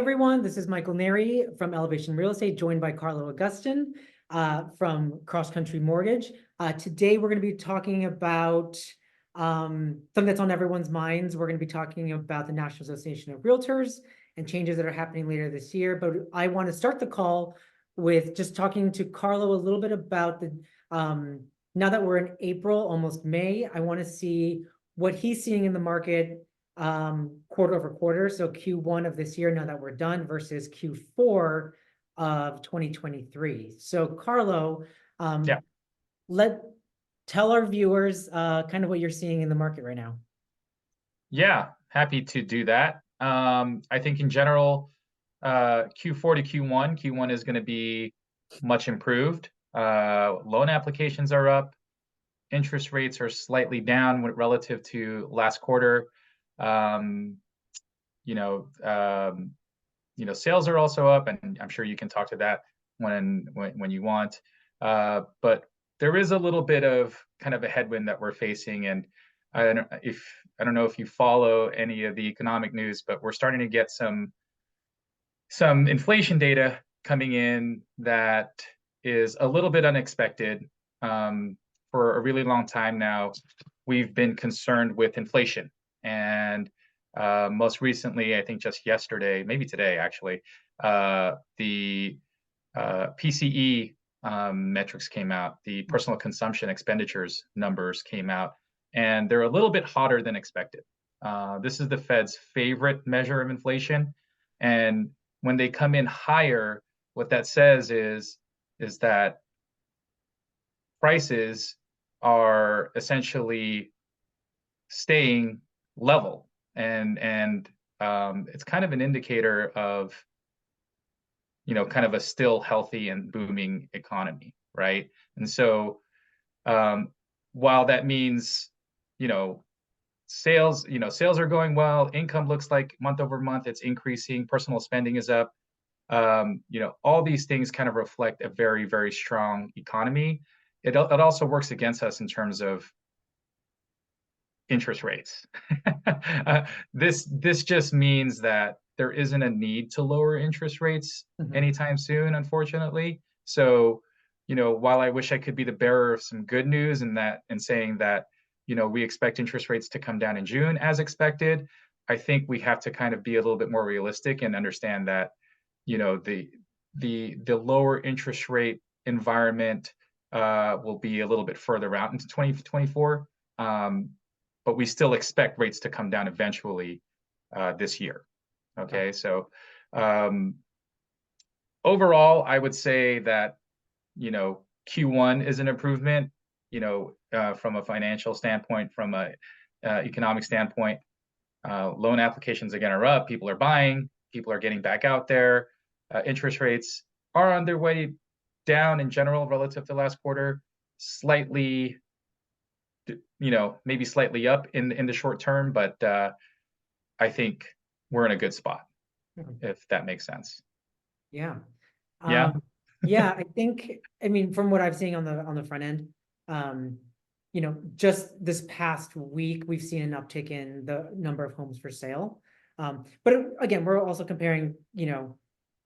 everyone, this is Michael Neri from Elevation Real Estate, joined by Karlo Agustin from CrossCountry Mortgage. Today, we're going to be talking about something that's on everyone's minds. We're going to be talking about the National Association of Realtors and changes that are happening later this year. But I want to start the call with just talking to Karlo a little bit about the, now that we're in April, almost May, I want to see what he's seeing in the market quarter over quarter. So Q1 of this year, now that we're done, versus Q4 of 2023. So Karlo, tell our viewers kind of what you're seeing in the market right now. Yeah, happy to do that. I think in general, Q4 to Q1 is going to be much improved. Loan applications are up. Interest rates are slightly down relative to last quarter. Sales are also up, and I'm sure you can talk to that when you want. But there is a little bit of kind of a headwind that we're facing, and I don't know if you follow any of the economic news, but we're starting to get some inflation data coming in that is a little bit unexpected. For a really long time now, we've been concerned with inflation. And most recently, I think just yesterday, maybe today actually, the PCE metrics came out, the personal consumption expenditures numbers came out, and they're a little bit hotter than expected. This is the Fed's favorite measure of inflation. And when they come in higher, what that says is that prices are essentially staying level, and it's kind of an indicator of kind of a still healthy and booming economy, right? And so while that means sales are going well, income looks like month over month it's increasing, personal spending is up, all these things kind of reflect a very, very strong economy. It also works against us in terms of interest rates. This just means that there isn't a need to lower interest rates anytime soon, unfortunately. So, while I wish I could be the bearer of some good news and saying that, we expect interest rates to come down in June as expected, I think we have to kind of be a little bit more realistic and understand that, the lower interest rate environment will be a little bit further out into 2024. But we still expect rates to come down eventually this year. Okay, so overall, I would say that Q1 is an improvement. From a financial standpoint, from a economic standpoint, loan applications again are up. People are buying. People are getting back out there. Interest rates are on their way down in general relative to last quarter, slightly. Maybe slightly up in the short term, but I think we're in a good spot, if that makes sense. Yeah. Yeah. Yeah, I mean, from what I'm seeing on the front end, just this past week, we've seen an uptick in the number of homes for sale. But again, we're also comparing,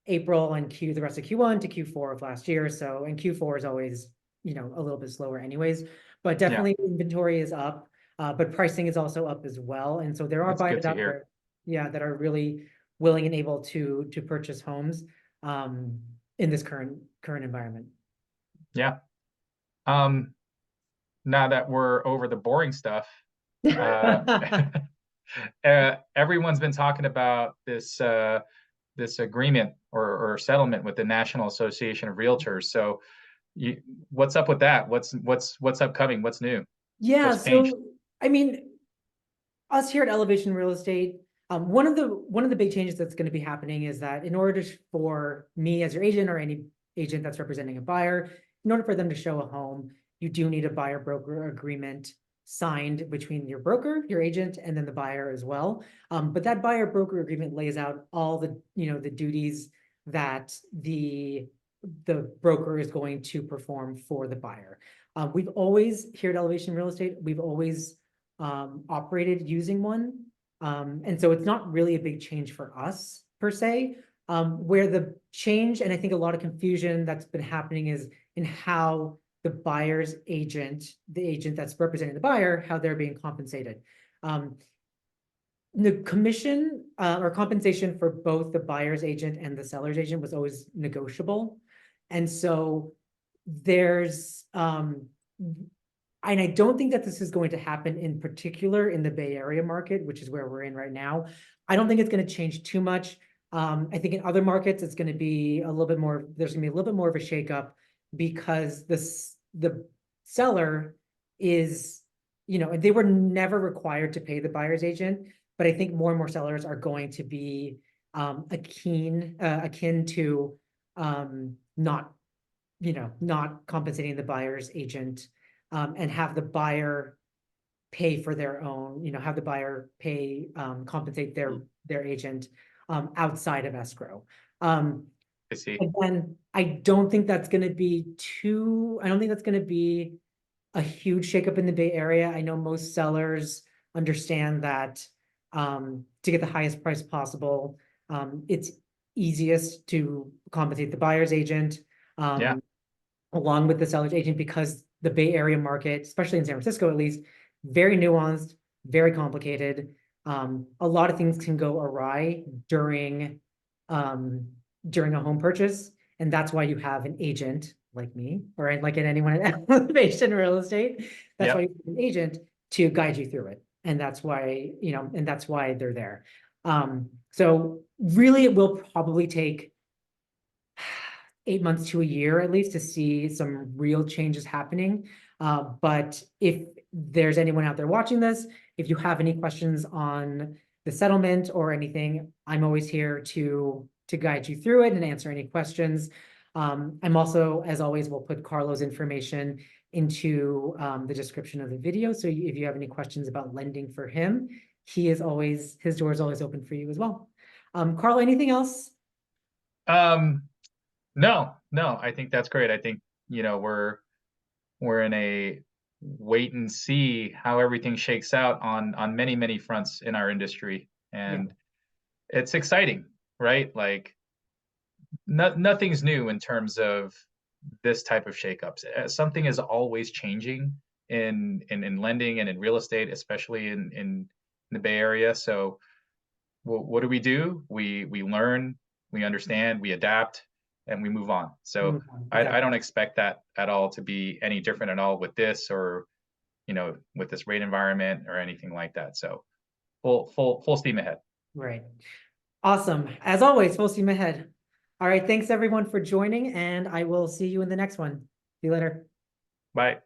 April and the rest of Q1 to Q4 of last year. So, and Q4 is always, a little bit slower anyways. But definitely inventory is up, but pricing is also up as well. And so there are buyers out there, that are really willing and able to purchase homes in this current environment. Yeah. Now that we're over the boring stuff, everyone's been talking about this agreement or settlement with the National Association of Realtors. So what's up with that? What's upcoming? What's new? Yeah, what's changed? So I mean, us here at Elevation Real Estate, one of the big changes that's going to be happening is that in order for me as your agent or any agent that's representing a buyer, in order for them to show a home, you do need a buyer broker agreement signed between your broker, your agent, and then the buyer as well. But that buyer broker agreement lays out all the the duties that the broker is going to perform for the buyer. We've always, here at Elevation Real Estate, we've always operated using one. And so it's not really a big change for us per se, Where the change, and I think a lot of confusion that's been happening, is in how the buyer's agent, the agent that's representing the buyer, how they're being compensated. The commission or compensation for both the buyer's agent and the seller's agent was always negotiable. And so there's, and I don't think that this is going to happen in particular in the Bay Area market, which is where we're in right now. I don't think it's going to change too much. I think in other markets, it's going to be a little bit more, there's going to be a little bit more of a shakeup because the seller is, they were never required to pay the buyer's agent, but I think more and more sellers are going to be akin to not compensating the buyer's agent, and have the buyer pay for their own, have the buyer pay, compensate their agent outside of escrow. I see. Again, I don't think that's going to be a huge shakeup in the Bay Area. I know most sellers understand that to get the highest price possible, it's easiest to compensate the buyer's agent along with the seller's agent, because the Bay Area market, especially in San Francisco at least, very nuanced, very complicated. A lot of things can go awry during a home purchase, and that's why you have an agent like me, or like anyone at Elevation Real Estate. That's why you have an agent to guide you through it, and that's why they're there. So really, it will probably take 8 months to a year at least to see some real changes happening. But if there's anyone out there watching this, if you have any questions on the settlement or anything, I'm always here to guide you through it and answer any questions. I'm also, as always, we'll put Karlo's information into the description of the video. So if you have any questions about lending for him, his door is always open for you as well. Karlo, anything else? No, I think that's great. I think, we're in a wait and see how everything shakes out on many fronts in our industry. And it's exciting, right? Like nothing's new in terms of this type of shakeups. Something is always changing in lending and in real estate, especially in the Bay Area. So what do? We learn, we understand, we adapt, and we move on. So I don't expect that at all to be any different at all with this, or with this rate environment or anything like that. So full steam ahead. Right. Awesome. As always, full steam ahead. All right. Thanks everyone for joining, and I will see you in the next one. See you later. Bye.